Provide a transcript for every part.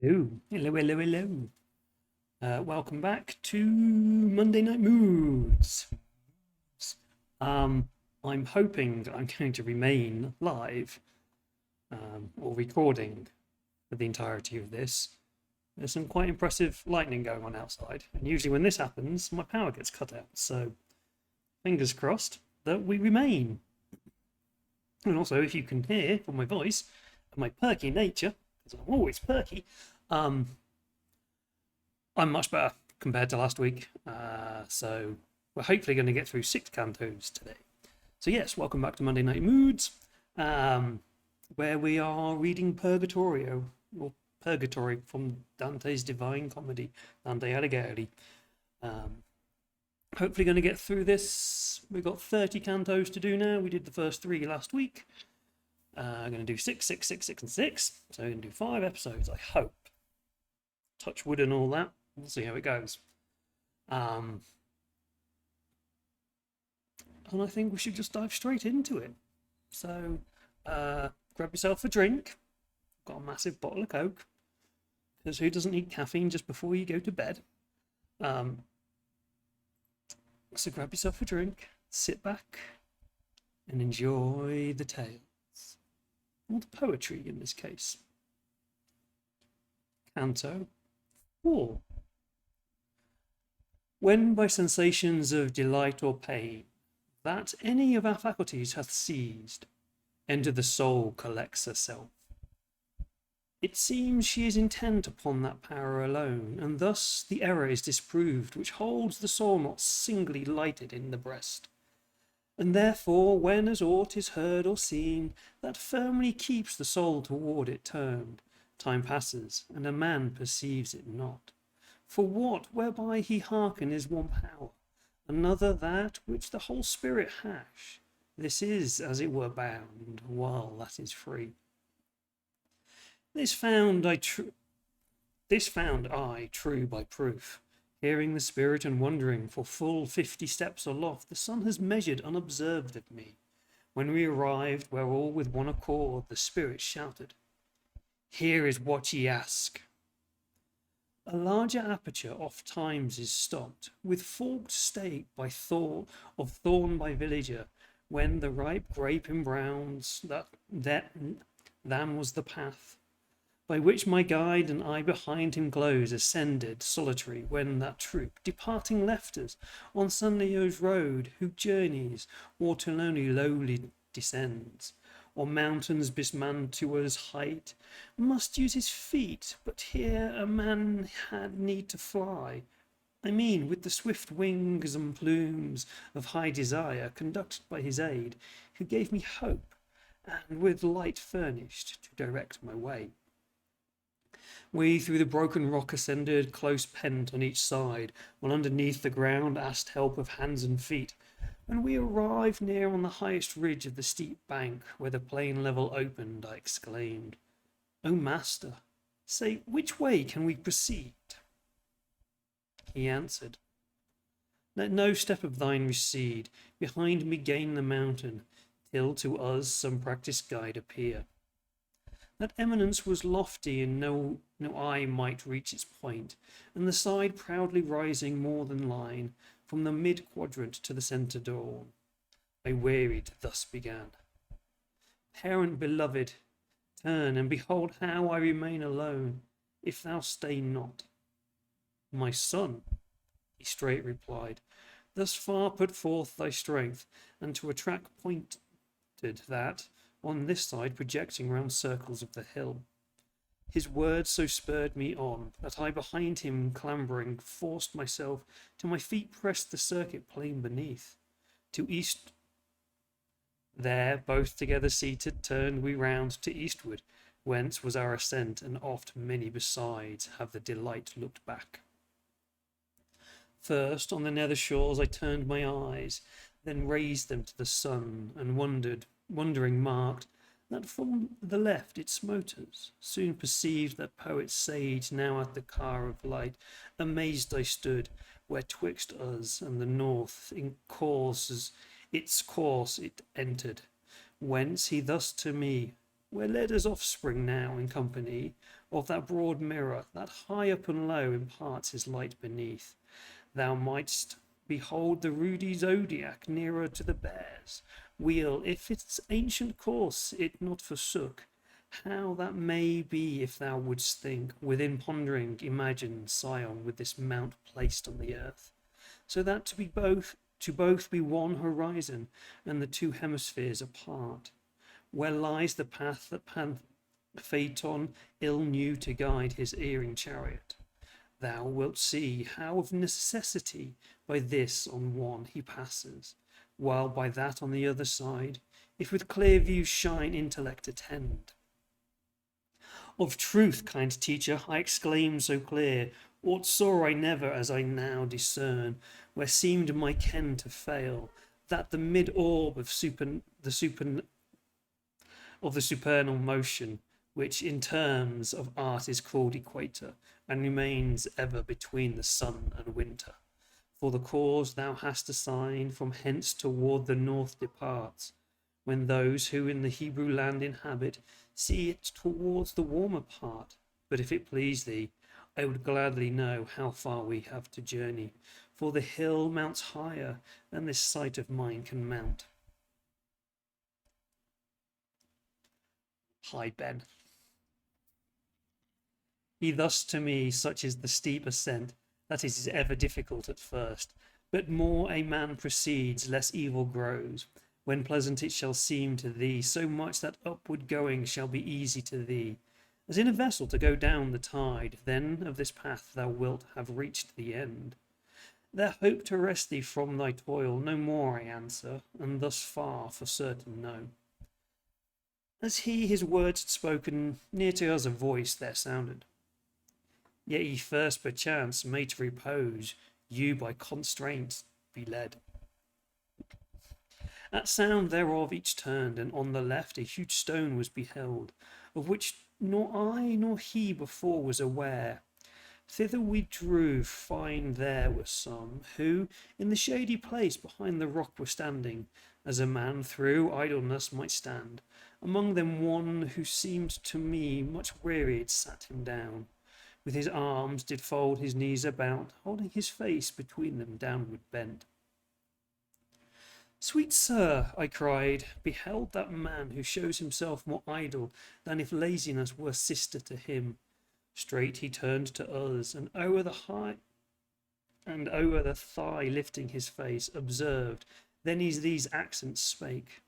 Hello, hello, hello, hello. Welcome back to Monday Night Moods. Um, I'm hoping that I'm going to remain live or recording for the entirety of this. There's some quite impressive lightning going on outside, and usually when this happens, my power gets cut out. So, fingers crossed that we remain. And also, if you can hear from my voice and my perky nature, because I'm always perky, um, I'm much better compared to last week. So we're hopefully going to get through 6 cantos today. So yes, welcome back to Monday Night Moods, where we are reading Purgatorio, or Purgatory from Dante's Divine Comedy, Dante Alighieri. Hopefully going to get through this. We've got 30 cantos to do now. We did the first 3 last week. I'm going to do 6, 6, 6, 6, and 6. So we're going to do 5 episodes, I hope. Touch wood and all that. We'll see how it goes. And I think we should just dive straight into it. So, grab yourself a drink. Got a massive bottle of Coke. Because who doesn't need caffeine just before you go to bed? So grab yourself a drink, sit back, and enjoy the tales. Or the poetry in this case. Canto 4. When by sensations of delight or pain, that any of our faculties hath seized, enter the soul collects herself. It seems she is intent upon that power alone, and thus the error is disproved which holds the soul not singly lighted in the breast. And therefore, when as aught is heard or seen, that firmly keeps the soul toward it turned, time passes, and a man perceives it not. For what whereby he hearken is one power, another that which the whole spirit hash. This is as it were bound, while that is free. This found I true by proof. Hearing the spirit and wondering for full 50 steps aloft, the sun has measured unobserved of me. When we arrived, where all with one accord the spirit shouted, "Here is what ye ask." A larger aperture oft times is stopped, with forked stake by of thorn by villager, when the ripe grape embrowns, than was the path, by which my guide and I behind him glows ascended, solitary, when that troop, departing left us, on Sunleo's road, who journeys, Waterloo lowly descends, or mountains Bismantua's height, must use his feet, but here a man had need to fly. I mean, with the swift wings and plumes of high desire, conducted by his aid, who gave me hope, and with light furnished to direct my way. We through the broken rock ascended, close pent on each side, while underneath the ground asked help of hands and feet. When we arrived near on the highest ridge of the steep bank, where the plain level opened, I exclaimed, "O master, say, which way can we proceed?" He answered, "Let no step of thine recede, behind me gain the mountain, till to us some practised guide appear." That eminence was lofty, and no eye might reach its point, and the side proudly rising more than line, from the mid-quadrant to the centre dawn. I wearied, thus began. "Parent beloved, turn, and behold how I remain alone, if thou stay not." "My son," he straight replied, "thus far put forth thy strength, and to a track pointed that, on this side projecting round circles of the hill." His words so spurred me on, that I behind him clambering forced myself, till my feet pressed the circuit plain beneath. To east there, both together seated, turned we round to eastward, whence was our ascent, and oft many besides have the delight looked back. First on the nether shores I turned my eyes, then raised them to the sun, and wondering marked that from the left it smote us, soon perceived that poet sage now at the car of light. Amazed I stood, where twixt us and the north its course it entered, whence he thus to me where Leda's offspring now in company of that broad mirror that high up and low imparts his light beneath. Thou mightst behold the ruddy zodiac nearer to the bear's wheel, if its ancient course it not forsook. How that may be, if thou wouldst think, within pondering imagine Sion with this mount placed on the earth, so that to both be one horizon, and the two hemispheres apart, where lies the path that Phaeton ill knew to guide his erring chariot. Thou wilt see how of necessity by this on one he passes, while by that on the other side, if with clear view shine intellect attend. Of truth, kind teacher, I exclaim so clear, aught saw I never as I now discern, where seemed my ken to fail, that the mid-orb of the supernal motion, which in terms of art is called equator, and remains ever between the sun and winter. For the cause thou hast assigned from hence toward the north departs, when those who in the Hebrew land inhabit see it towards the warmer part. But if it please thee, I would gladly know how far we have to journey, for the hill mounts higher than this sight of mine can mount. Hi, Ben. He thus to me, such is the steep ascent, that it is ever difficult at first, but more a man proceeds, less evil grows. When pleasant it shall seem to thee, so much that upward going shall be easy to thee, as in a vessel to go down the tide. Then of this path thou wilt have reached the end. There hope to rest thee from thy toil no more, I answer, and thus far for certain know. As he his words had spoken, near to us a voice there sounded. Yet ye first perchance may to repose, you by constraint be led. At sound thereof each turned, and on the left a huge stone was beheld, of which nor I nor he before was aware. Thither we drew, find there were some, who in the shady place behind the rock were standing, as a man through idleness might stand. Among them one who seemed to me much wearied sat him down, with his arms did fold his knees about, holding his face between them downward bent. Sweet sir, I cried, behold that man who shows himself more idle than if laziness were sister to him. Straight he turned to us, and o'er the thigh lifting his face, observed, then he these accents spake.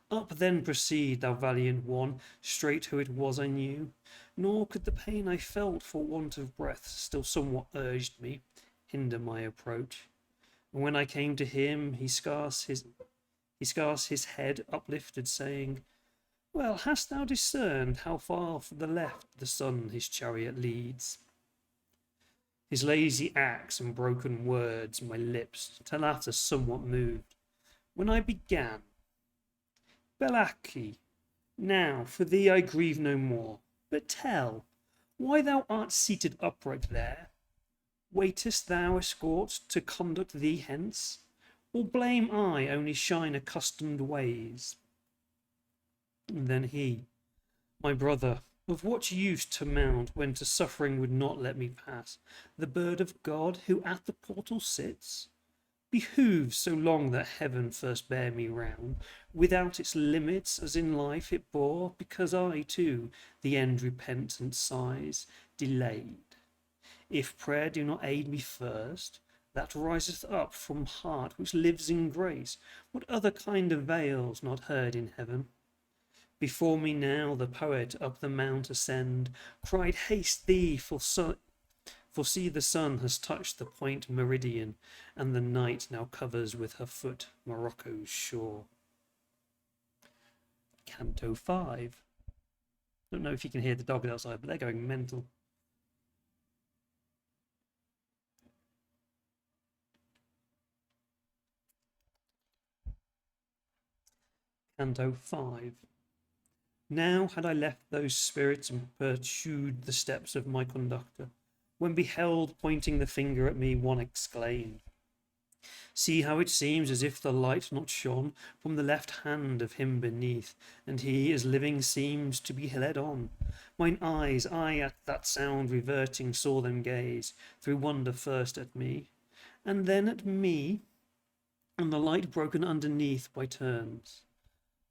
Up then proceed, thou valiant one, straight who it was I knew, nor could the pain I felt for want of breath still somewhat urged me, hinder my approach. And when I came to him, he scarce his head uplifted, saying, Well, hast thou discerned how far from the left the sun his chariot leads? His lazy acts and broken words my lips till after somewhat moved, when I began, Belaki, now for thee I grieve no more, but tell, why thou art seated upright there? Waitest thou escort to conduct thee hence? Or blame I only shine accustomed ways? And then he, my brother, of what use to mount when to suffering would not let me pass? The bird of God who at the portal sits? Behooves so long that heaven first bear me round, without its limits as in life it bore, because I too, the end repentant sighs, delayed. If prayer do not aid me first, that riseth up from heart which lives in grace, what other kind avails not heard in heaven? Before me now the poet up the mount ascend, cried, Haste thee, for see the sun has touched the point meridian, and the night now covers with her foot Morocco's shore. Canto 5. Don't know if you can hear the dogs outside, but they're going mental. Canto 5. Now had I left those spirits and pursued the steps of my conductor, when beheld, pointing the finger at me, one exclaimed, See how it seems as if the light not shone from the left hand of him beneath, and he as living seems to be led on. Mine eyes, I at that sound reverting saw them gaze, through wonder first at me, and then at me, and the light broken underneath by turns.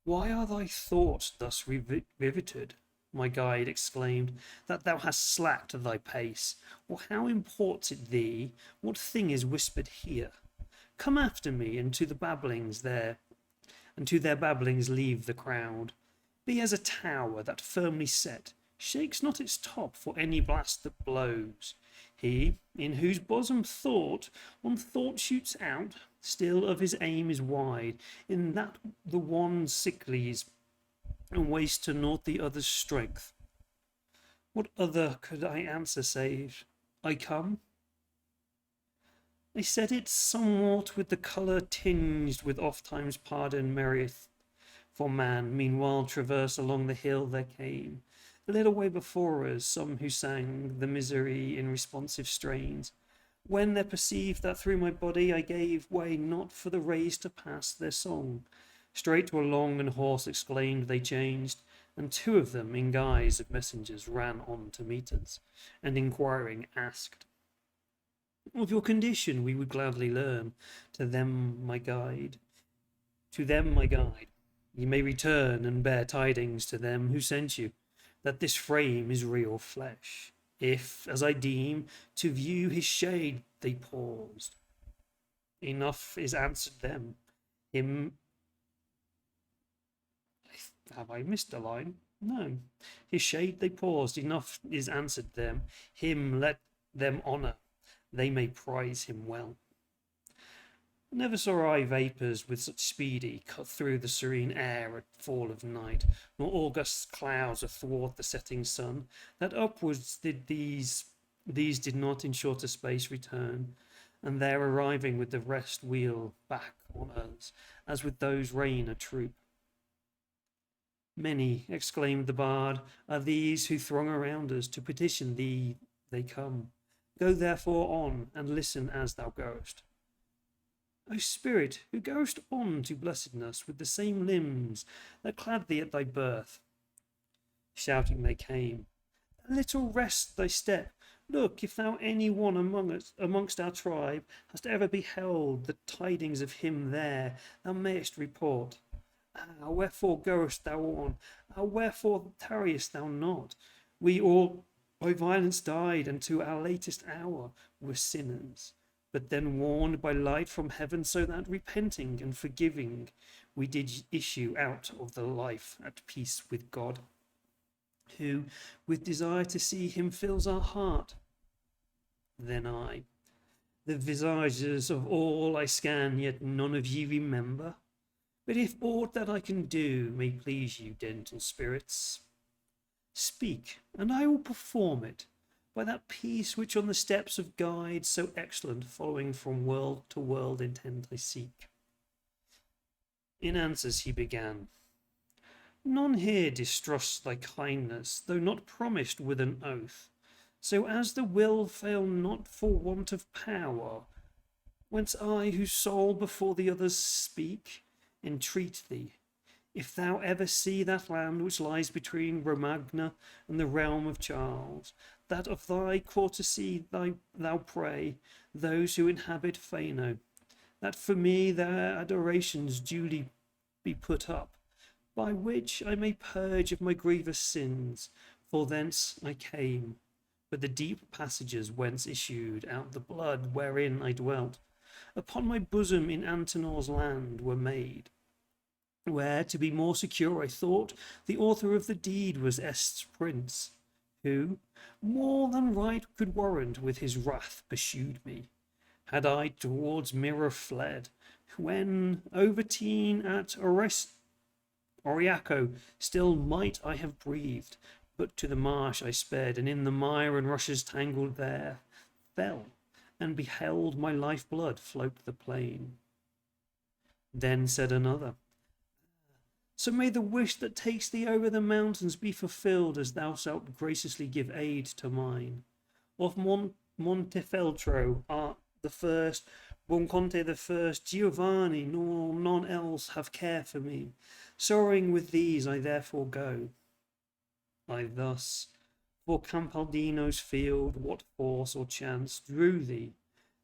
Why are thy thoughts thus riveted? My guide exclaimed, that thou hast slacked thy pace, or how imports it thee? What thing is whispered here? Come after me, and to the babblings there, and to their babblings leave the crowd. Be as a tower that firmly set, shakes not its top for any blast that blows. He, in whose bosom thought on thought shoots out, still of his aim is wide, in that the one sicklies, and wastes to naught the other's strength. What other could I answer save, I come? I said it somewhat with the colour tinged with oft-times pardon merrieth. For man, meanwhile, traverse along the hill there came, a little way before us, some who sang the misery in responsive strains. When they perceived that through my body I gave way not for the rays to pass their song, straight to a long and hoarse exclaimed they changed, and two of them, in guise of messengers, ran on to meet us, and inquiring asked, of your condition we would gladly learn. To them my guide, ye may return and bear tidings to them who sent you, that this frame is real flesh. If, as I deem, to view his shade they paused, enough is answered them. Him, have I missed a line? No. His shade they paused, enough is answered them. Him let them honour, they may prize him well. Never saw I vapours with such speedy cut through the serene air at fall of night, nor august clouds athwart the setting sun, that upwards did these did not in shorter space return, and there arriving with the rest wheel back on us, as with those rain a troop. Many, exclaimed the bard, are these who throng around us, to petition thee they come. Go therefore on, and listen as thou goest. O Spirit, who goest on to blessedness with the same limbs that clad thee at thy birth. Shouting they came, a little rest thy step. Look, if thou any one amongst our tribe hast ever beheld the tidings of him there, thou mayest report. Ah, wherefore goest thou on? Ah, wherefore tarriest thou not? We all by violence died, and to our latest hour were sinners, but then warned by light from heaven, so that repenting and forgiving we did issue out of the life at peace with God, who with desire to see him fills our heart. Then I, the visages of all I scan, yet none of ye remember. But if aught that I can do may please you, gentle spirits, speak, and I will perform it, by that peace which on the steps of guides so excellent, following from world to world, intent I seek. In answers he began, none here distrusts thy kindness, though not promised with an oath, so as the will fail not for want of power, whence I, whose soul before the others speak, entreat thee, if thou ever see that land which lies between Romagna and the realm of Charles, that of thy courtesy thou pray those who inhabit Fano, that for me their adorations duly be put up, by which I may purge of my grievous sins, for thence I came, but the deep passages whence issued out the blood wherein I dwelt, upon my bosom in Antenor's land were made, where, to be more secure, I thought the author of the deed was Est's prince, who, more than right could warrant, with his wrath pursued me, had I towards Mirror fled, when, overteen at Oriaco, still might I have breathed, but to the marsh I sped, and in the mire and rushes tangled there, fell, and beheld my life-blood float the plain. Then said another, so may the wish that takes thee over the mountains be fulfilled, as thou shalt graciously give aid to mine. Of Montefeltro art the first, Buonconte the first, Giovanni, nor none else have care for me. Sorrowing with these I therefore go. I thus, for Campaldino's field, what force or chance drew thee,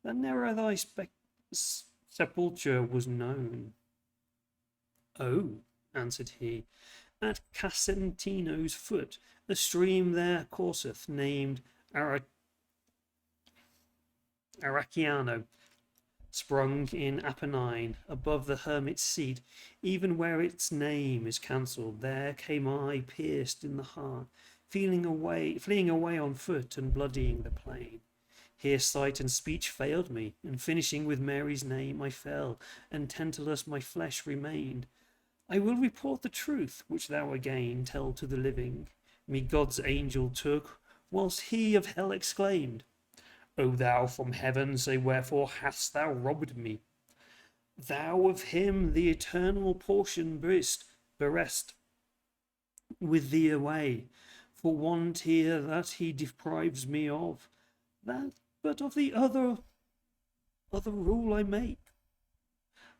that ne'er thy sepulture was known? Oh, answered he, at Casentino's foot, a stream there courseth, named Aracciano, sprung in Apennine, above the hermit's seat, even where its name is cancelled. There came I, pierced in the heart, fleeing away on foot, and bloodying the plain. Here sight and speech failed me, and finishing with Mary's name, I fell, and Tantalus my flesh remained. I will report the truth, which thou again tell to the living. Me God's angel took, whilst he of hell exclaimed, O thou from heaven, say wherefore hast thou robbed me? Thou of him the eternal portion bereft with thee away, for want here that he deprives me of, that but of the other rule I make.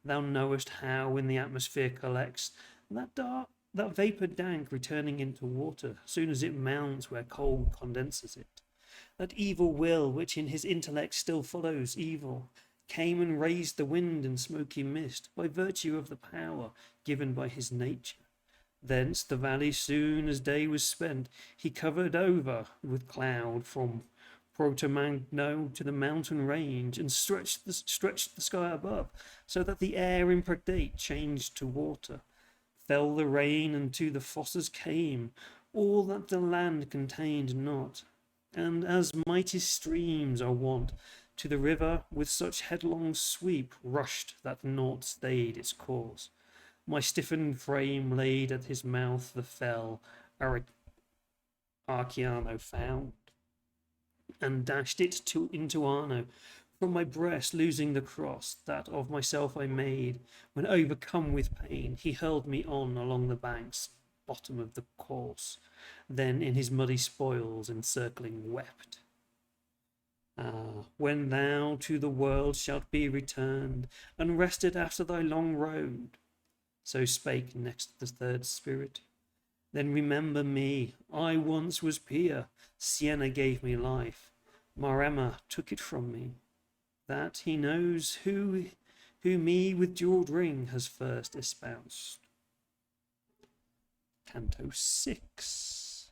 Thou knowest how in the atmosphere collects that vapour dank returning into water, soon as it mounts where cold condenses it. That evil will, which in his intellect still follows evil, came and raised the wind and smoky mist, by virtue of the power given by his nature. Thence the valley, soon as day was spent, he covered over with cloud from Protomagno to the mountain range, and stretched the sky above, so that the air impregnate changed to water. Fell the rain, and to the fosses came all that the land contained not. And as mighty streams are wont, to the river with such headlong sweep rushed that naught stayed its course. My stiffened frame laid at his mouth the fell Arciano found, and dashed it into Arno from my breast, losing the cross that of myself I made. When overcome with pain, he hurled me on along the banks, bottom of the course, then in his muddy spoils encircling wept. Ah, when thou to the world shalt be returned, and rested after thy long road, so spake next the third spirit, then remember me. I once was Pia, Siena gave me life, Maremma took it from me. That he knows who me with jewelled ring has first espoused. Canto 6.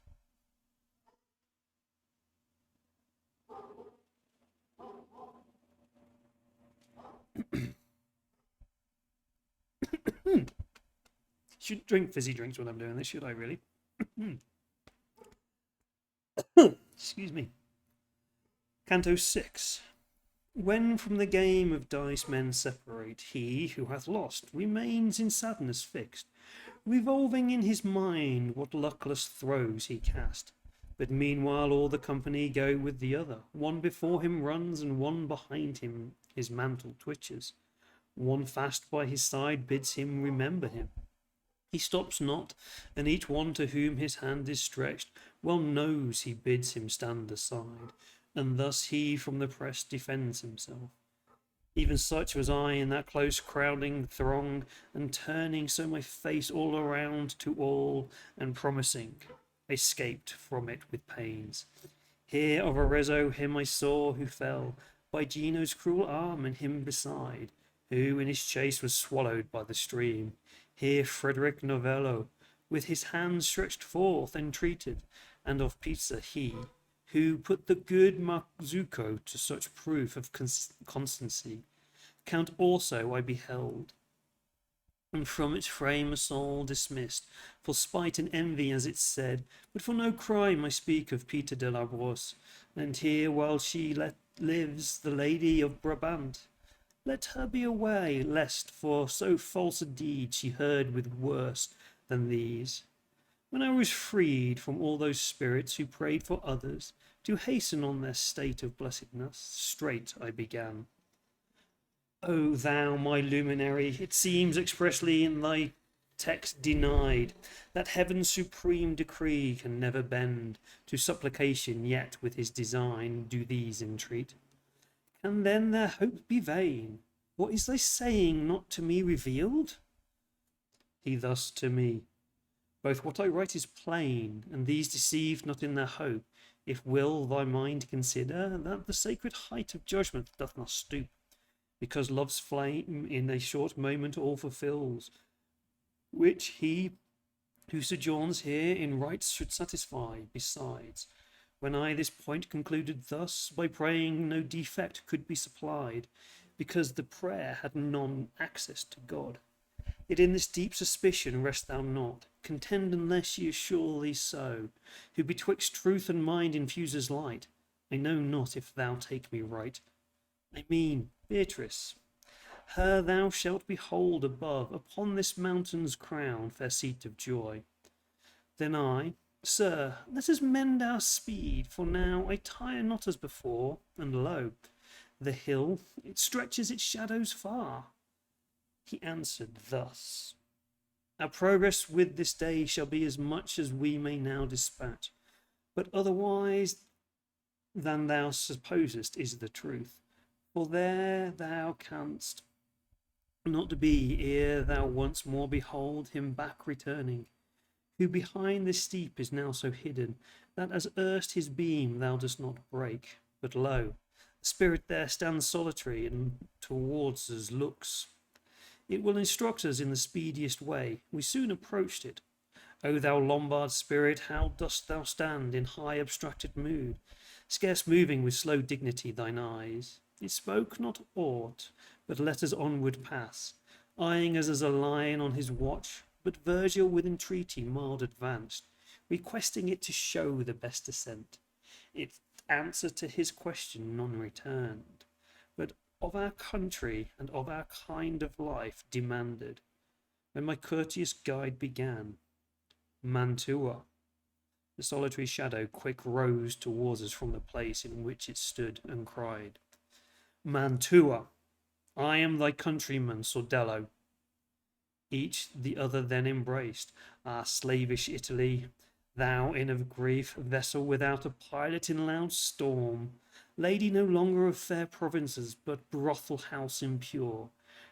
Shouldn't drink fizzy drinks when I'm doing this, should I really? Excuse me. Canto 6. When from the game of dice men separate, he who hath lost remains in sadness fixed, revolving in his mind what luckless throws he cast. But meanwhile all the company go with the other. One before him runs, and one behind him his mantle twitches. One fast by his side bids him remember him. He stops not, and each one to whom his hand is stretched well knows he bids him stand aside, and thus he from the press defends himself. Even such was I in that close crowding throng, and turning so my face all around to all, and promising, escaped from it with pains. Here of Arezzo him I saw who fell by Gino's cruel arm, and him beside, who in his chase was swallowed by the stream. Here Frederick Novello, with his hands stretched forth, entreated, and of Pizza he, who put the good Marzucco to such proof of constancy. Count also I beheld, and from its frame a soul dismissed, for spite and envy as it said, but for no crime I speak of Peter de la Brosse, and here while she lives the lady of Brabant. Let her be away, lest for so false a deed she heard with worse than these. When I was freed from all those spirits who prayed for others, to hasten on their state of blessedness, straight I began. O thou, my luminary, it seems expressly in thy text denied, that heaven's supreme decree can never bend to supplication, yet with his design do these entreat. Can then their hope be vain? What is thy saying not to me revealed? He thus to me, both what I write is plain, and these deceive not in their hope, if will thy mind consider that the sacred height of judgment doth not stoop, because love's flame in a short moment all fulfills, which he who sojourns here in rites should satisfy. Besides, when I this point concluded thus, by praying no defect could be supplied, because the prayer had none access to God. Yet in this deep suspicion rest thou not, contend unless ye assure thee so, who betwixt truth and mind infuses light. I know not if thou take me right. I mean, Beatrice, her thou shalt behold above, upon this mountain's crown, fair seat of joy. Then I, Sir, let us mend our speed, for now I tire not as before, and lo, the hill, it stretches its shadows far. He answered thus, Our progress with this day shall be as much as we may now dispatch, but otherwise than thou supposest is the truth. For there thou canst not be ere thou once more behold him back returning, who behind this steep is now so hidden, that as erst his beam thou dost not break. But lo, the spirit there stands solitary, and towards us looks. It will instruct us in the speediest way. We soon approached it. O thou Lombard spirit, how dost thou stand in high abstracted mood, scarce moving with slow dignity thine eyes? It spoke not aught, but let us onward pass, eyeing us as a lion on his watch, but Virgil with entreaty mild advanced, requesting it to show the best ascent. Its answer to his question none returned, but of our country and of our kind of life demanded. When my courteous guide began, Mantua. The solitary shadow quick rose towards us from the place in which it stood, and cried, Mantua, I am thy countryman, Sordello. Each the other then embraced. Ah, slavish Italy, thou in of grief, vessel without a pilot in loud storm, lady no longer of fair provinces, but brothel house impure,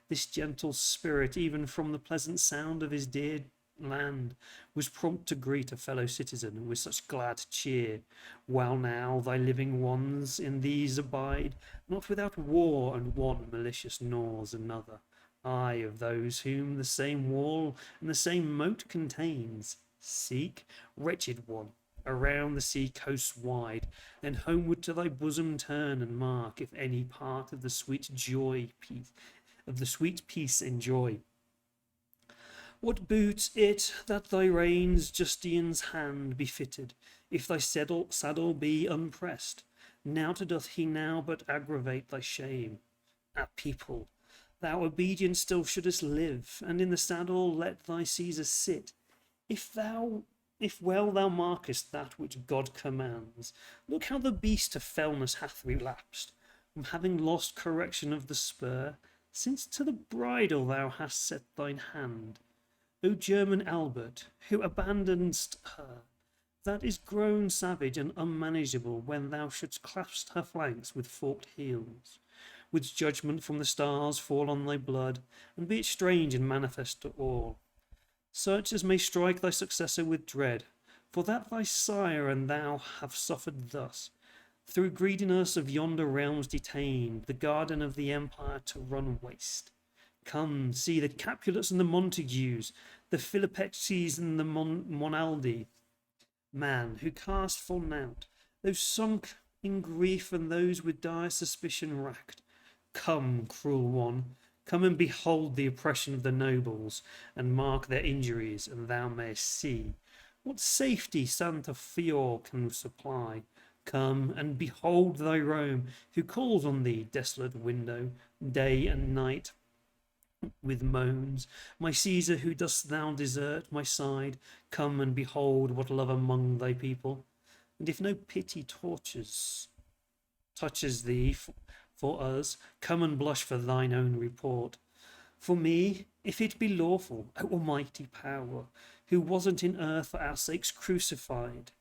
this gentle spirit, even from the pleasant sound of his dear land, was prompt to greet a fellow citizen with such glad cheer, while now thy living ones in these abide, not without war, and one malicious gnaws another. Ay, of those whom the same wall and the same moat contains. Seek, wretched one, around the sea coasts wide, then homeward to thy bosom turn, and mark if any part of the sweet peace enjoy. What boots it that thy reins Justian's hand be fitted, if thy saddle be unpressed? Naught doth he now but aggravate thy shame. Ah, people, thou obedient still shouldest live, and in the saddle let thy Caesar sit. If well thou markest that which God commands, look how the beast to fellness hath relapsed, from having lost correction of the spur, since to the bridle thou hast set thine hand. O German Albert, who abandonedst her, that is grown savage and unmanageable when thou shouldst clasp her flanks with forked heels. Wouldst judgment from the stars fall on thy blood, and be it strange and manifest to all, such as may strike thy successor with dread, for that thy sire and thou have suffered thus, through greediness of yonder realms detained, the garden of the empire to run waste. Come, see the Capulets and the Montagues, the Philippecs and the Monaldi, man, who cast for naught, those sunk in grief and those with dire suspicion racked. Come, cruel one, come and behold the oppression of the nobles, and mark their injuries, and thou mayst see what safety Santa Fior can supply. Come and behold thy Rome, who calls on thee, desolate window, day and night, with moans. My Caesar, who dost thou desert my side? Come and behold what love among thy people. And if no pity touches thee for us, come and blush for thine own report. For me, if it be lawful, O almighty power, who wasn't in earth for our sakes crucified,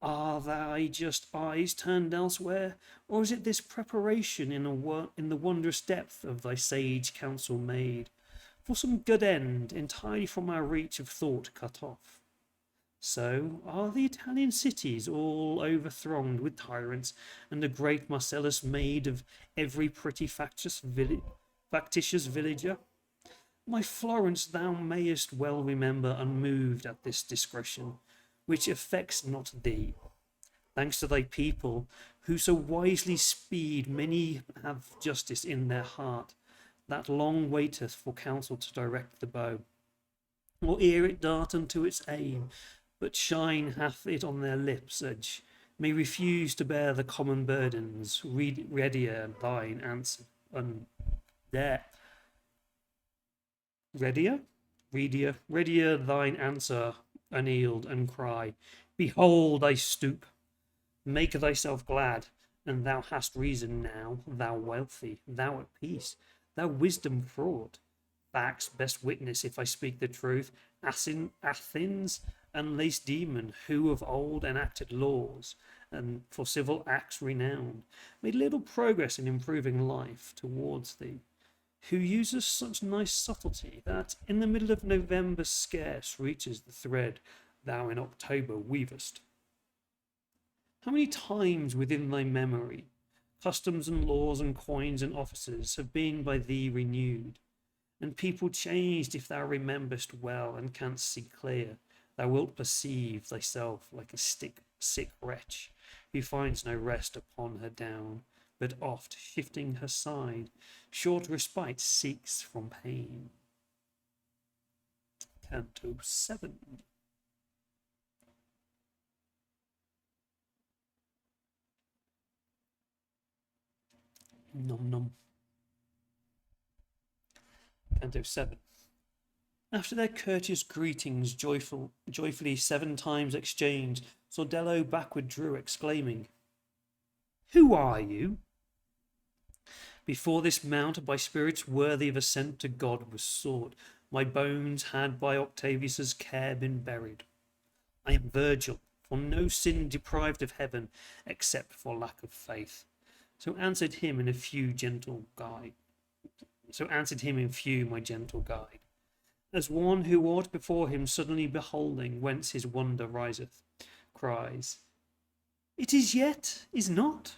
Are thy just eyes turned elsewhere, or is it this preparation in the wondrous depth of thy sage counsel made, for some good end, entirely from our reach of thought cut off? So are the Italian cities all overthronged with tyrants, and the great Marcellus made of every pretty factitious villager? My Florence thou mayest well remember unmoved at this discretion, which affects not thee. Thanks to thy people, who so wisely speed, many have justice in their heart, that long waiteth for counsel to direct the bow, or ere it dart unto its aim, but shine hath it on their lips' edge, may refuse to bear the common burdens, readier thine answer, there, readier thine answer, unyielded, and cry, behold I stoop, make thyself glad, and thou hast reason now, thou wealthy, thou at peace, thou wisdom fraught. Facts best witness if I speak the truth. Athens and Lacedaemon, who of old enacted laws, and for civil acts renowned, made little progress in improving life towards thee, who uses such nice subtlety that in the middle of November scarce reaches the thread thou in October weavest. How many times within thy memory customs and laws and coins and offices have been by thee renewed, and people changed if thou rememberest well and canst see clear, thou wilt perceive thyself like a sick wretch, who finds no rest upon her down, but oft shifting her side, short respite seeks from pain. Canto 7. Nom nom. Canto 7. After their courteous greetings joyfully 7 times exchanged, Sordello backward drew, exclaiming, who are you? Before this mount by spirits worthy of ascent to God was sought, my bones had by Octavius's care been buried. I am Virgil, for no sin deprived of heaven, except for lack of faith. So answered him in few, my gentle guide. As one who aught before him suddenly beholding, whence his wonder riseth, cries, it is yet, is not?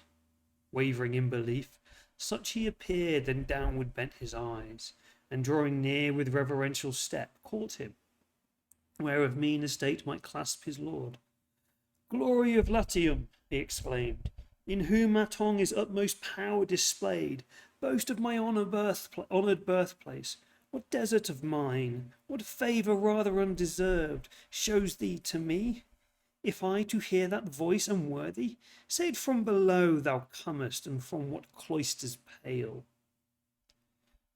Wavering in belief, such he appeared, then downward bent his eyes, and drawing near with reverential step, caught him, where of mean estate might clasp his lord. Glory of Latium, he exclaimed, in whom our tongue is utmost power displayed, boast of my honoured birthplace, what desert of mine, what favour rather undeserved, shows thee to me? If I to hear that voice am worthy, say it from below thou comest, and from what cloisters pale.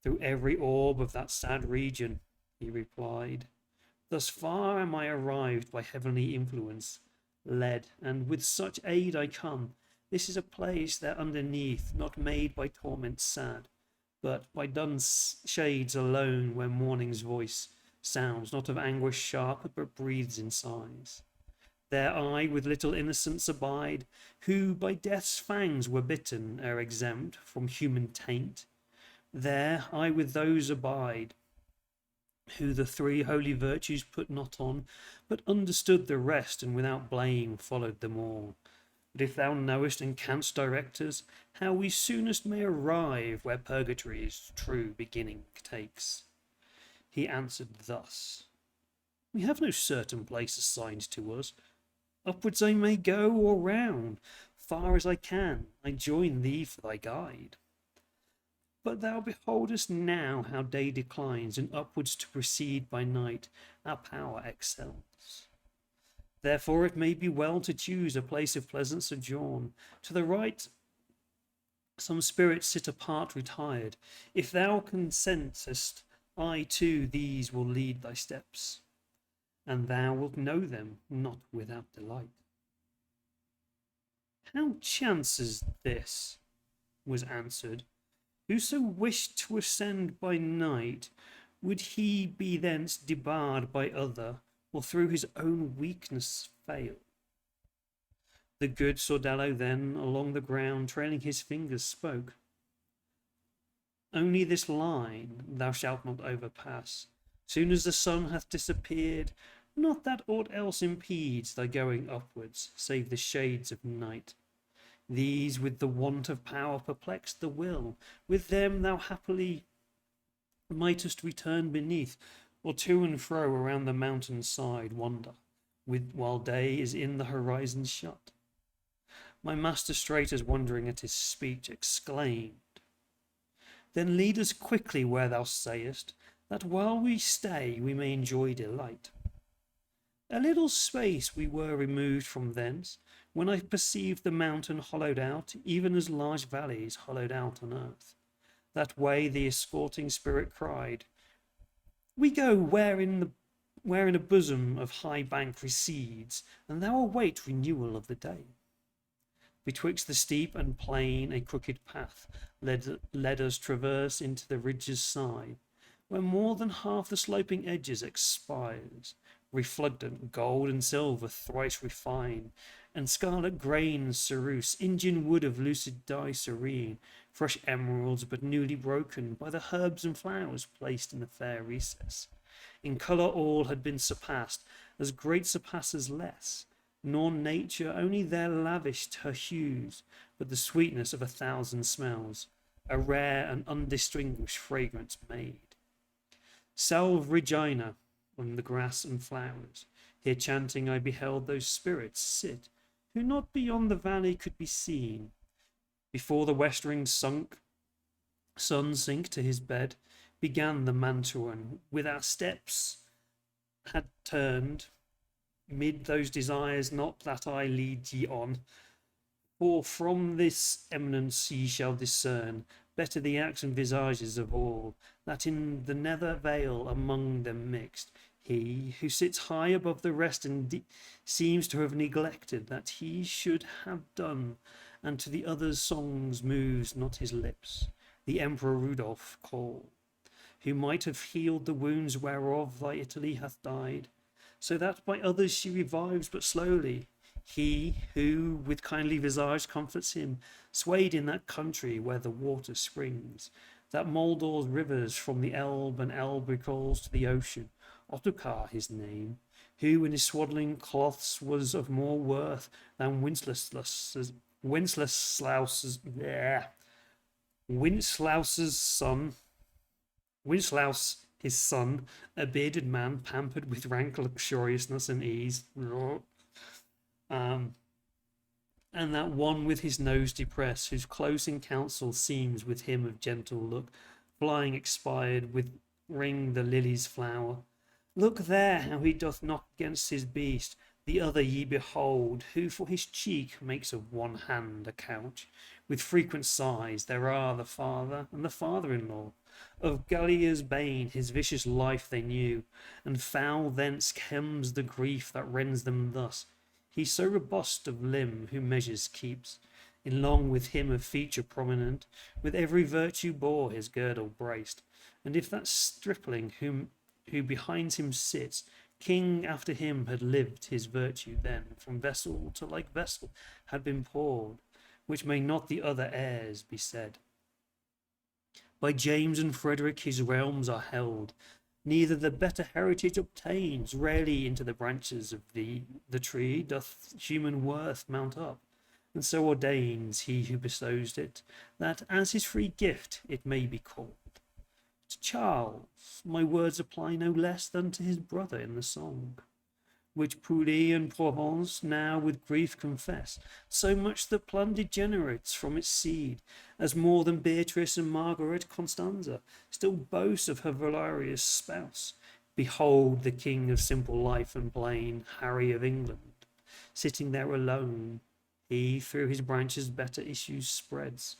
Through every orb of that sad region, he replied, thus far am I arrived by heavenly influence, led, and with such aid I come. This is a place there underneath, not made by torments sad, but by dun shades alone, where morning's voice sounds not of anguish sharp, but breathes in sighs. There I with little innocents abide, who by death's fangs were bitten ere exempt from human taint. There I with those abide, who the 3 holy virtues put not on, but understood the rest, and without blame followed them all. But if thou knowest and canst direct us, how we soonest may arrive where Purgatory's true beginning takes. He answered thus, we have no certain place assigned to us. Upwards I may go, or round, far as I can, I join thee for thy guide. But thou beholdest now how day declines, and upwards to proceed by night our power excels. Therefore it may be well to choose a place of pleasant sojourn. To the right some spirits sit apart retired. If thou consentest, I too these will lead thy steps, and thou wilt know them not without delight. How chances this? Was answered. Whoso wished to ascend by night, would he be thence debarred by other, or through his own weakness fail? The good Sordello then, along the ground, trailing his fingers, spoke. Only this line thou shalt not overpass. Soon as the sun hath disappeared, not that aught else impedes thy going upwards, save the shades of night. These with the want of power perplexed the will. With them thou happily mightest return beneath, or to and fro around the mountain side wander, while day is in the horizon shut. My master, straight as wondering at his speech, exclaimed, Then lead us quickly where thou sayest, that while we stay we may enjoy delight. A little space we were removed from thence, when I perceived the mountain hollowed out, even as large valleys hollowed out on earth. That way the escorting spirit cried, We go wherein a bosom of high bank recedes, and thou await renewal of the day. Betwixt the steep and plain a crooked path led us traverse into the ridge's side, where more than half the sloping edges expires, reflectant gold and silver thrice refined, and scarlet grain ceruse, Indian wood of lucid dye serene, fresh emeralds but newly broken by the herbs and flowers placed in the fair recess. In colour all had been surpassed, as great surpasses less, nor nature only there lavished her hues, but the sweetness of 1,000 smells, a rare and undistinguished fragrance made. Salve Regina on the grass and flowers, here chanting I beheld those spirits sit, who not beyond the valley could be seen. Before the westering sun sink to his bed, began the Mantuan, with our steps had turned, mid those desires not that I lead ye on, for from this eminence ye shall discern better the acts and visages of all, that in the nether vale among them mixed, he who sits high above the rest and seems to have neglected that he should have done, and to the others' songs moves not his lips, the Emperor Rudolph called, who might have healed the wounds whereof thy Italy hath died, so that by others she revives but slowly. He who with kindly visage comforts him, swayed in that country where the water springs, that Moldor's rivers from the Elbe and Elbe to the ocean, Ottokar his name, who in his swaddling cloths was of more worth than Winslaus's son, Winslaus his son, a bearded man pampered with rank luxuriousness and ease, and that one with his nose depressed, whose close in counsel seems with him of gentle look, flying expired with ring the lily's flower. Look there how he doth knock against his beast, the other ye behold, who for his cheek makes of one hand a couch. With frequent sighs there are the father and the father-in-law. Of Gallia's bane his vicious life they knew, and foul thence comes the grief that rends them thus. He so robust of limb who measures keeps, in long with him of feature prominent, with every virtue bore his girdle braced. And if that stripling who behind him sits, king after him had lived his virtue then, from vessel to like vessel had been poured, which may not the other heirs be said. By James and Frederick his realms are held, neither the better heritage obtains, rarely into the branches of the tree doth human worth mount up, and so ordains he who bestows it, that as his free gift it may be called. To Charles my words apply no less than to his brother in the song, which Pouilly and Provence now with grief confess, so much the plum degenerates from its seed, as more than Beatrice and Margaret Constanza still boast of her valorous spouse. Behold the king of simple life and plain, Harry of England, sitting there alone, he through his branches better issues spreads,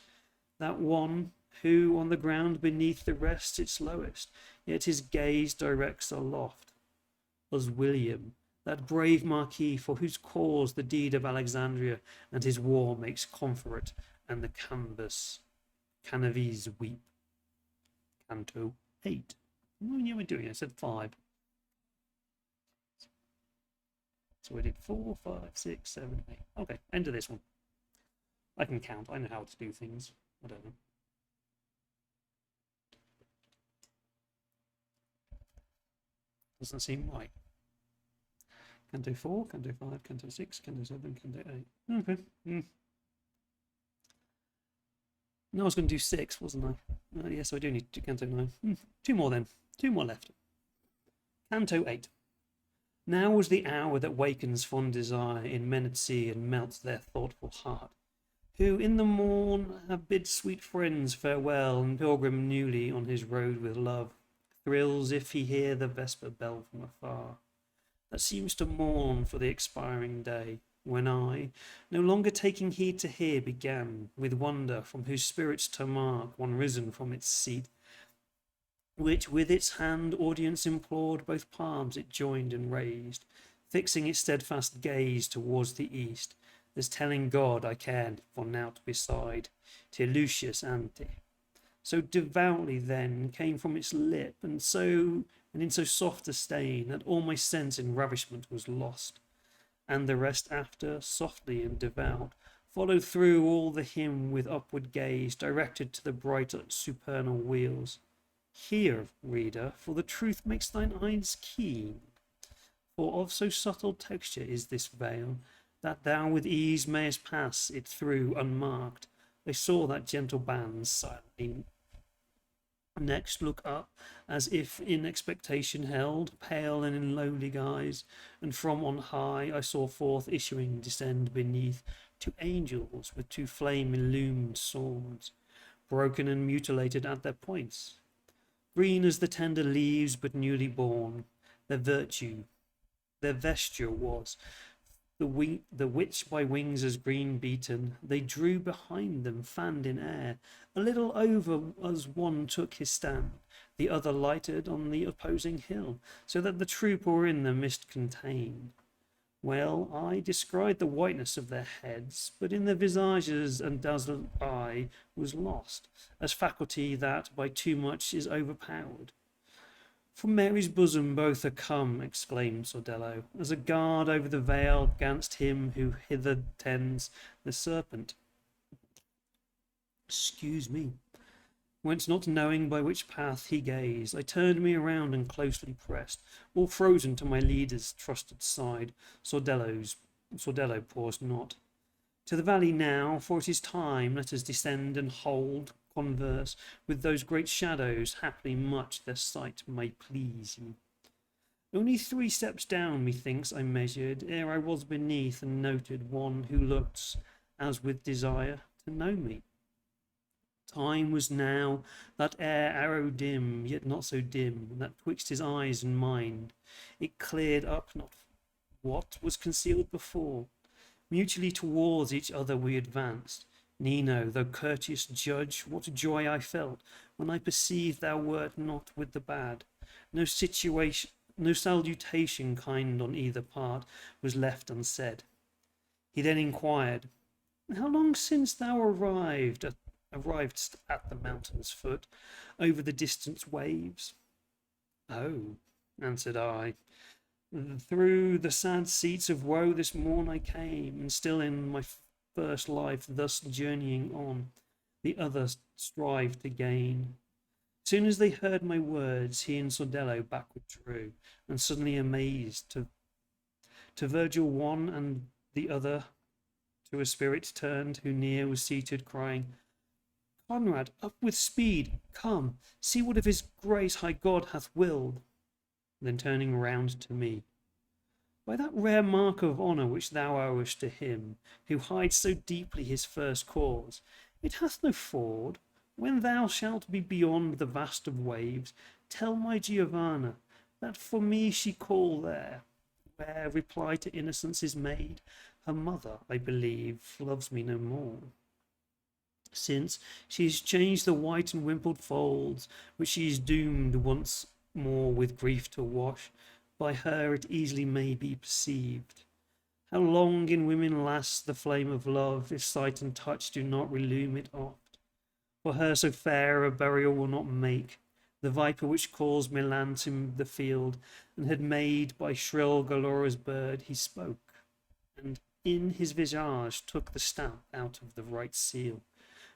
that one who on the ground beneath the rest sits lowest, yet his gaze directs aloft, as William, that brave marquis for whose cause the deed of Alexandria and his war makes comfort, and the Canaves weep. Canto 8. What are we doing? I said 5. So we did 4, 5, 6, 7, 8. Okay, end of this one. I can count. I know how to do things. I don't know. Doesn't seem right. Canto 4, Canto 5, Canto 6, Canto 7, Canto 8. Okay. No, I was going to do 6, wasn't I? Yes, I do need to do Canto 9. 2 more then. 2 more left. Canto 8. Now was the hour that wakens fond desire in men at sea and melts their thoughtful heart, who in the morn have bid sweet friends farewell, and pilgrim newly on his road with love thrills if he hear the vesper bell from afar, that seems to mourn for the expiring day, when I, no longer taking heed to hear, began with wonder from whose spirits to mark one risen from its seat, which with its hand audience implored, both palms it joined and raised, fixing its steadfast gaze towards the east, as telling God I cared for naught beside, te Lucius ante. So devoutly then came from its lip, and in so soft a stain, that all my sense in ravishment was lost, and the rest after, softly and devout, followed through all the hymn with upward gaze, directed to the bright supernal wheels. Hear, reader, for the truth makes thine eyes keen, for of so subtle texture is this veil, that thou with ease mayest pass it through unmarked. I saw that gentle band silently next look up, as if in expectation held, pale and in lowly guise, and from on high I saw forth issuing descend beneath 2 angels with 2 flame-illumined swords, broken and mutilated at their points, green as the tender leaves but newly born. Their vesture was the which by wings as green beaten, they drew behind them, fanned in air, a little over as one took his stand, the other lighted on the opposing hill, so that the troop were in the mist contained. Well, I descried the whiteness of their heads, but in their visages and dazzled eye was lost, as faculty that by too much is overpowered. From Mary's bosom both are come, exclaimed Sordello, as a guard over the veil gainst him who hither tends the serpent. Excuse me. Whence not knowing by which path he gazed, I turned me around and closely pressed, all frozen to my leader's trusted side. Sordello paused not. To the valley now, for it is time, let us descend and hold converse with those great shadows, haply much their sight may please you. Only 3 steps down, methinks, I measured, ere I was beneath and noted one who looked as with desire to know me. Time was now, that arrow dim, yet not so dim, that twixt his eyes and mind it cleared up not what was concealed before. Mutually towards each other we advanced. Nino, though courteous judge, what joy I felt when I perceived thou wert not with the bad. No salutation kind on either part was left unsaid. He then inquired, how long since thou arrivedst at the mountain's foot, over the distant waves? Oh, answered I, through the sad seats of woe this morn I came, and still in my first life thus journeying on, the others strive to gain. Soon as they heard my words, he and Sordello backward drew, and suddenly amazed to Virgil one and the other to a spirit turned, who near was seated, crying, Conrad, up with speed, come, see what of his grace high God hath willed. Then turning round to me, by that rare mark of honour which thou owest to him, who hides so deeply his first cause, it hath no fraud. When thou shalt be beyond the vast of waves, tell my Giovanna that for me she call there, where reply to innocence is made. Her mother, I believe, loves me no more, since she has changed the white and wimpled folds, which she is doomed once more with grief to wash. By her it easily may be perceived how long in women lasts the flame of love, if sight and touch do not relume it oft. For her so fair a burial will not make, the viper which caused Milan to the field, and had made by shrill Galora's bird, he spoke, and in his visage took the stamp out of the right seal,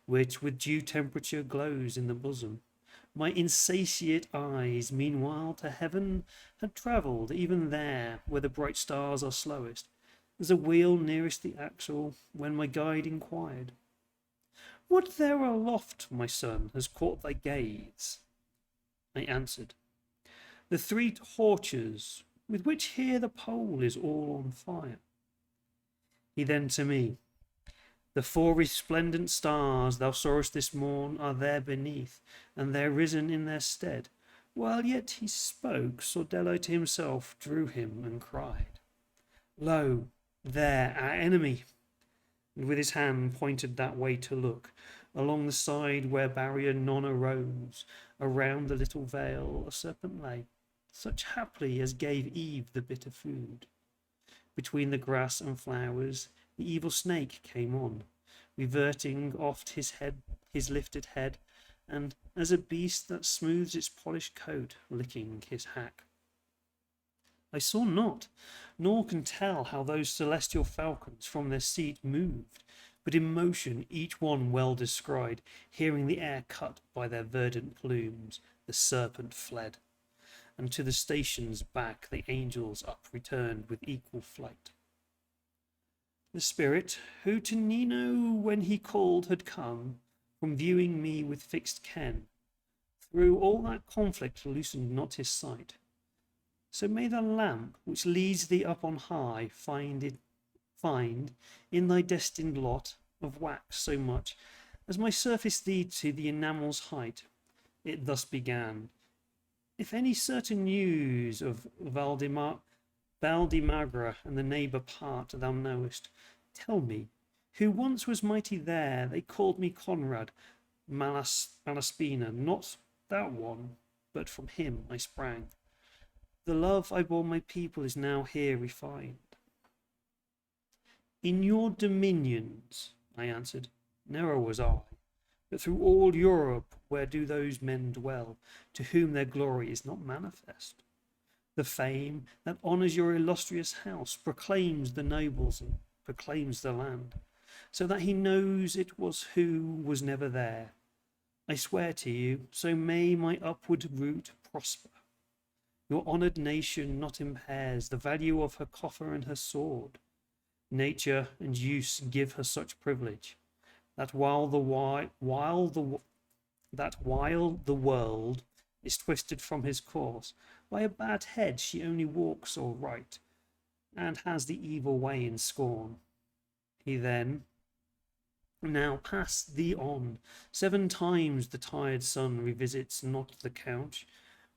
which with due temperature glows in the bosom. My insatiate eyes, meanwhile, to heaven had travelled, even there, where the bright stars are slowest, as a wheel nearest the axle, when my guide inquired, "What there aloft, my son, has caught thy gaze?" I answered, "The 3 torches, with which here the pole is all on fire." He then to me, "The 4 resplendent stars thou sawest this morn are there beneath, and they're risen in their stead." While yet he spoke, Sordello to himself drew him and cried, "Lo, there our enemy!" and with his hand pointed that way to look, along the side where barrier none arose. Around the little vale a serpent lay, such haply as gave Eve the bitter food. Between the grass and flowers the evil snake came on, reverting oft his lifted head, and as a beast that smooths its polished coat, licking his hack. I saw not, nor can tell how those celestial falcons from their seat moved, but in motion each one well descried, hearing the air cut by their verdant plumes, the serpent fled, and to the stations back the angels up returned with equal flight. The spirit, who to Nino when he called had come, from viewing me with fixed ken, through all that conflict loosened not his sight. So may the lamp which leads thee up on high find in thy destined lot of wax so much as my surface thee to the enamel's height. It thus began: "If any certain news of Valdimagra and the neighbour part thou knowest, tell me, who once was mighty there. They called me Conrad Malaspina, not that one, but from him I sprang. The love I bore my people is now here refined." "In your dominions," I answered, "narrow was I, but through all Europe where do those men dwell, to whom their glory is not manifest? The fame that honours your illustrious house proclaims the nobles and proclaims the land, so that he knows it was who was never there. I swear to you, so may my upward route prosper. Your honoured nation not impairs the value of her coffer and her sword. Nature and use give her such privilege, that while the world is twisted from his course, by a bad head she only walks all right, and has the evil way in scorn." He then, "Now pass thee on. 7 times the tired sun revisits not the couch,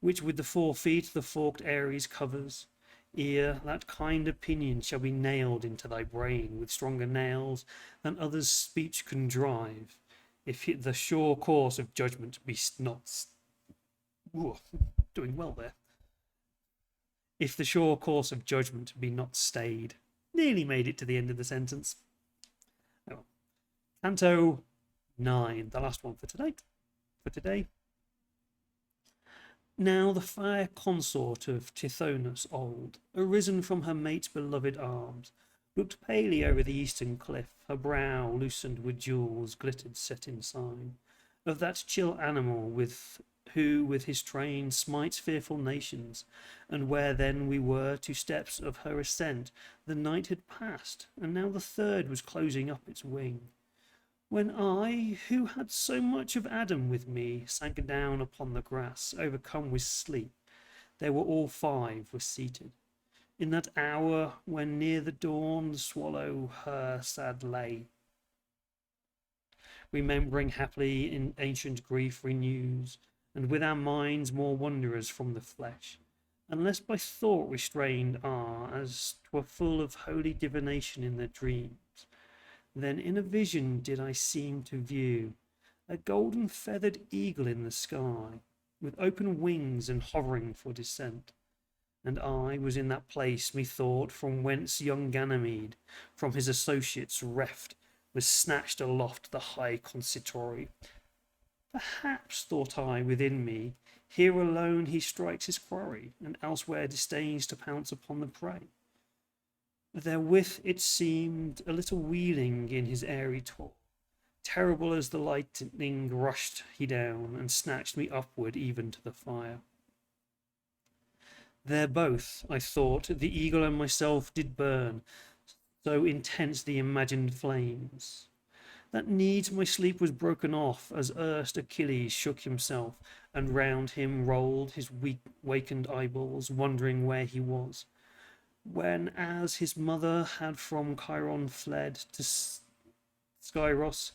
which with the 4 feet the forked Aries covers, ere that kind opinion shall be nailed into thy brain with stronger nails than others' speech can drive, if the sure course of judgment be not doing well there. If the sure course of judgment be not stayed." Nearly made it to the end of the sentence. Oh. Canto 9, the last one for today. Now the fair consort of Tithonus old, arisen from her mate's beloved arms, looked palely over the eastern cliff, her brow loosened with jewels glittered set in sign of that chill animal who with his train smites fearful nations. And where then we were 2 steps of her ascent, the night had passed, and now the 3rd was closing up its wing, when I, who had so much of Adam with me, sank down upon the grass, overcome with sleep. They were all 5 were seated. In that hour when near the dawn the swallow her sad lay, remembering haply in ancient grief renews, and with our minds more wanderers from the flesh, unless by thought restrained are, as 'twere full of holy divination in their dreams. Then in a vision did I seem to view a golden feathered eagle in the sky, with open wings and hovering for descent. And I was in that place, methought, from whence young Ganymede, from his associates reft, was snatched aloft the high consistory. Perhaps, thought I within me, Here alone he strikes his quarry, and elsewhere disdains to pounce upon the prey. Therewith it seemed a little wheeling in his airy tour. Terrible as the lightning rushed he down, and snatched me upward even to the fire. There both, I thought, the eagle and myself did burn, so intense the imagined flames, that needs my sleep was broken off, as erst Achilles shook himself, and round him rolled his wakened eyeballs, wondering where he was, when as his mother had from Chiron fled to Skyros,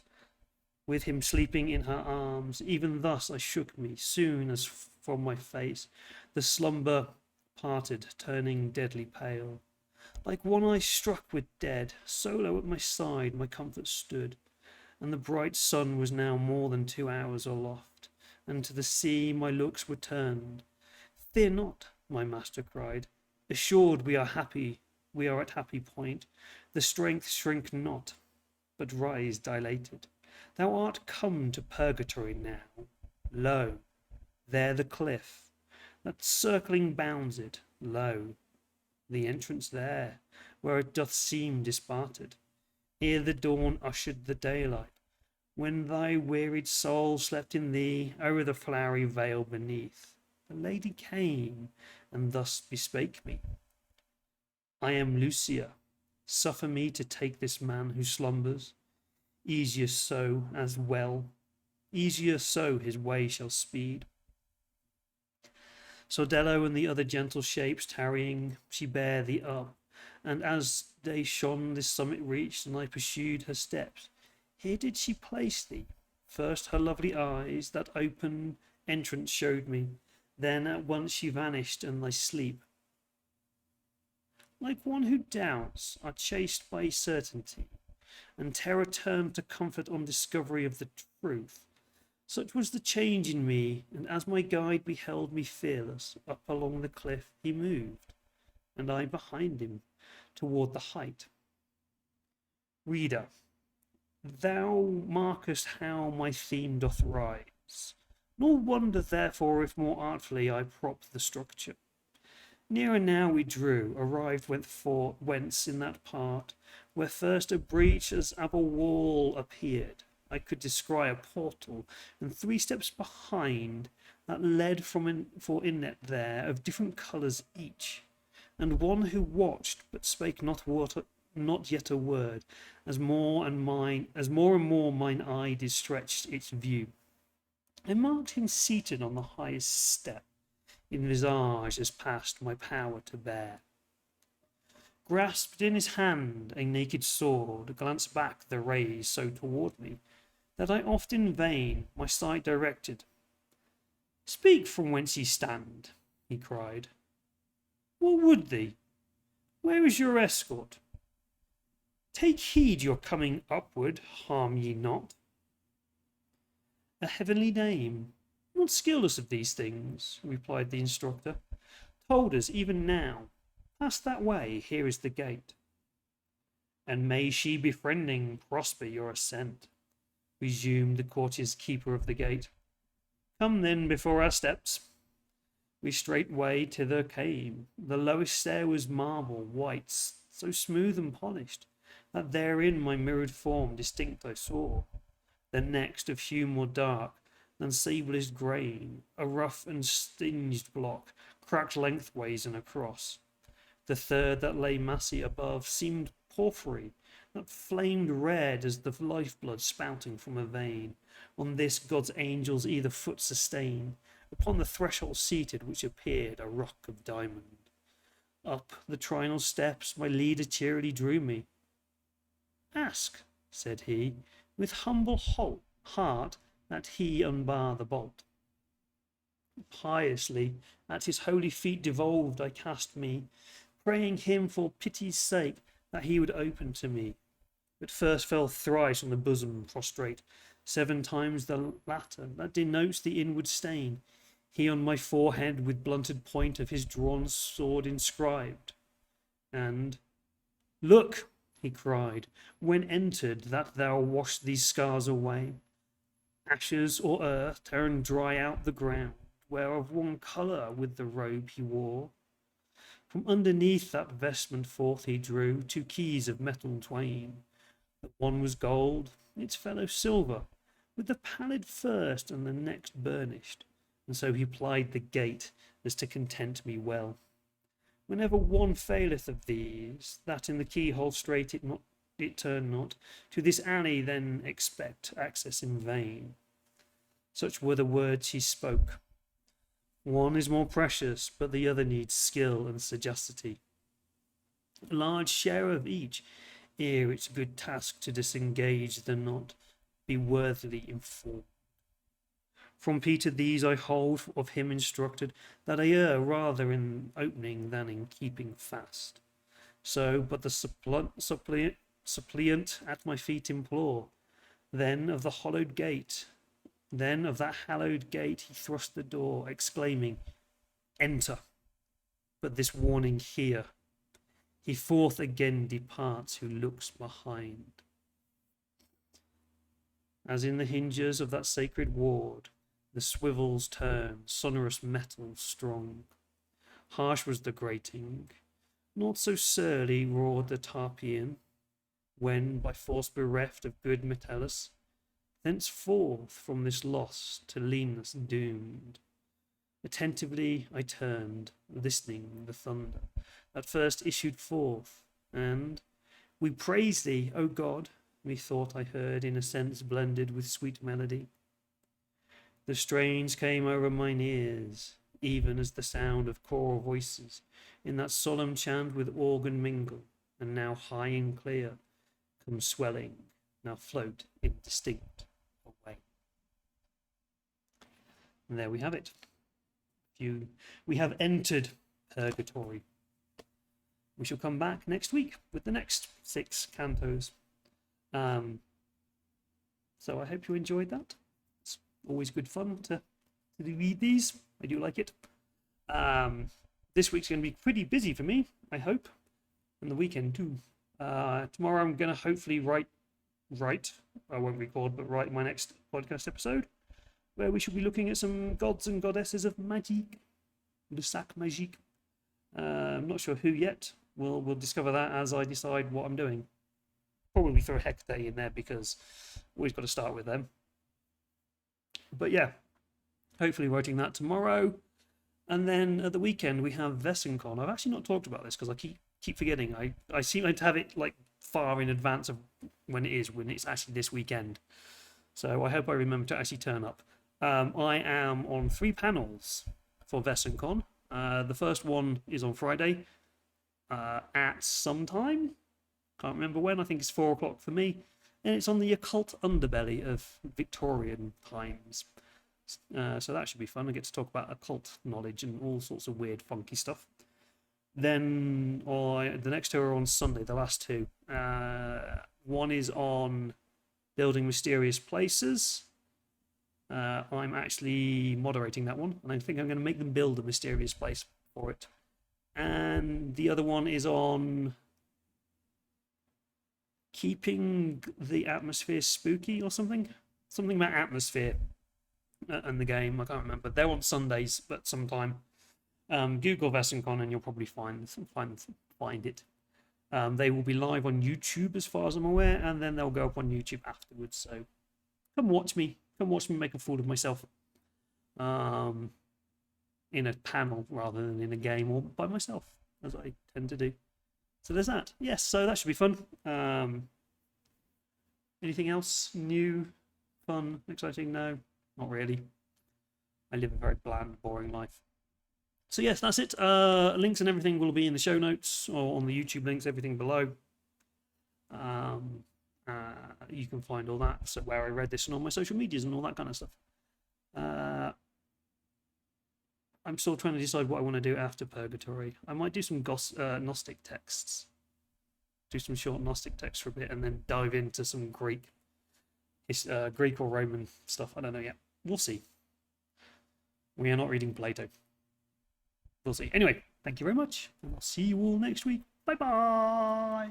with him sleeping in her arms. Even thus I shook me, soon as from my face the slumber parted, turning deadly pale. Like one eye struck with dead, so low at my side my comfort stood, and the bright sun was now more than 2 hours aloft, and to the sea my looks were turned. Fear not, my master cried, assured we are at happy point. The strength shrink not, but rise dilated. Thou art come to Purgatory now. Lo, there the cliff, that circling bounds it. Lo, the entrance there, where it doth seem disparted, ere the dawn ushered the daylight, when thy wearied soul slept in thee, o'er the flowery veil beneath. The lady came, and thus bespake me. I am Lucia. Suffer me to take this man who slumbers. Easier so his way shall speed. Sordello and the other gentle shapes tarrying, she bare thee up, and as day shone this summit reached, and I pursued her steps. Here did she place thee. First her lovely eyes that open entrance showed me, then at once she vanished, and thy sleep, like one who doubts, are chased by certainty, and terror turned to comfort on discovery of the truth. Such was the change in me, and as my guide beheld me fearless, up along the cliff he moved, and I behind him, toward the height. Reader, thou markest how my theme doth rise, nor wonder therefore if more artfully I prop the structure. Nearer now we drew, arrived whence in that part, where first a breach as of a wall appeared, I could descry a portal, and 3 steps behind, that led for inlet there, of different colours each, and one who watched, but spake not yet a word, as more and more mine eye did stretch its view. I marked him seated on the highest step, in visage as past my power to bear. Grasped in his hand a naked sword, glanced back the rays so toward me, that I oft in vain my sight directed. Speak from whence ye stand, he cried. What would thee? Where is your escort? Take heed your coming upward, harm ye not. A heavenly dame, not skilless of these things, replied the instructor, told us even now. Pass that way, here is the gate. And may she befriending prosper your ascent, resumed the courteous keeper of the gate. Come then before our steps. We straightway thither came. The lowest stair was marble, white, so smooth and polished, that therein my mirrored form distinct I saw. The next of hue more dark than sablest grain, a rough and stinged block, cracked lengthways and across. The third that lay massy above seemed porphyry, that flamed red as the lifeblood spouting from a vein. On this God's angels either foot sustain, upon the threshold seated which appeared a rock of diamond. Up the trinal steps my leader cheerily drew me. Ask, said he, with humble heart that he unbar the bolt. Piously at his holy feet devolved I cast me, praying him for pity's sake that he would open to me. But first fell thrice on the bosom prostrate, 7 times the latter, that denotes the inward stain, he on my forehead with blunted point of his drawn sword inscribed. And, look, he cried, when entered that thou washed these scars away. Ashes or earth turn dry out the ground, were of one colour with the robe he wore. From underneath that vestment forth he drew 2 keys of metal twain. The one was gold, its fellow silver, with the pallid first and the next burnished, and so he plied the gate as to content me well. Whenever one faileth of these, that in the keyhole straight it turn not, to this alley then expect access in vain. Such were the words he spoke. One is more precious, but the other needs skill and sagacity. A large share of each, ere it's good task to disengage the knot, be worthily informed. From Peter these I hold, of him instructed, that I err rather in opening than in keeping fast. So but the suppliant at my feet implore. Then of that hallowed gate he thrust the door, exclaiming, Enter! But this warning hear. He forth again departs who looks behind. As in the hinges of that sacred ward, the swivels turn, sonorous metal strong. Harsh was the grating, not so surly roared the Tarpeian, when, by force bereft of good Metellus, thenceforth from this loss to leanness doomed. Attentively I turned, listening the thunder that first issued forth, and, we praise thee, O God, methought I heard in a sense blended with sweet melody. The strains came over mine ears, even as the sound of choral voices in that solemn chant with organ mingle, and now high and clear, come swelling, now float indistinct away. And there we have it. We have entered Purgatory. We shall come back next week with the next 6 cantos. So I hope you enjoyed that. It's always good fun to read these. I do like it. This week's going to be pretty busy for me, I hope. And the weekend too. Tomorrow I'm going to hopefully write, I won't record, but write my next podcast episode, where we should be looking at some gods and goddesses of magic. Le sac magique. I'm not sure who yet. We'll discover that as I decide what I'm doing. Probably throw Hecate in there because we've got to start with them. But yeah, hopefully writing that tomorrow. And then at the weekend we have Vessencon. I've actually not talked about this because I keep forgetting. I seem like to have it like far in advance of when it's actually this weekend. So I hope I remember to actually turn up. I am on 3 panels for Vessencon. The first one is on Friday at some time. Can't remember when. I think it's 4 o'clock for me. And it's on the occult underbelly of Victorian times. So that should be fun. I get to talk about occult knowledge and all sorts of weird, funky stuff. Then the next 2 are on Sunday, the last 2. One is on building mysterious places. I'm actually moderating that one, and I think I'm going to make them build a mysterious place for it. And the other one is on keeping the atmosphere spooky or something. Something about atmosphere and the game. I can't remember. They're on Sundays, but sometime. Google Vessencon and you'll probably find it. They will be live on YouTube as far as I'm aware, and then they'll go up on YouTube afterwards. So come watch me make a fool of myself in a panel rather than in a game or by myself, as I tend to do. So there's that. Yes, so that should be fun. Anything else new, fun, exciting? No, not really. I live a very bland, boring life. So yes, that's it. Links and everything will be in the show notes or on the YouTube links, everything below. You can find all that, so where I read this and all my social medias and all that kind of stuff. I'm still trying to decide what I want to do after Purgatory. I might do some Gnostic texts. Do some short Gnostic texts for a bit and then dive into some Greek or Roman stuff. I don't know yet. We'll see. We are not reading Plato. We'll see. Anyway, thank you very much, and I'll see you all next week. Bye-bye!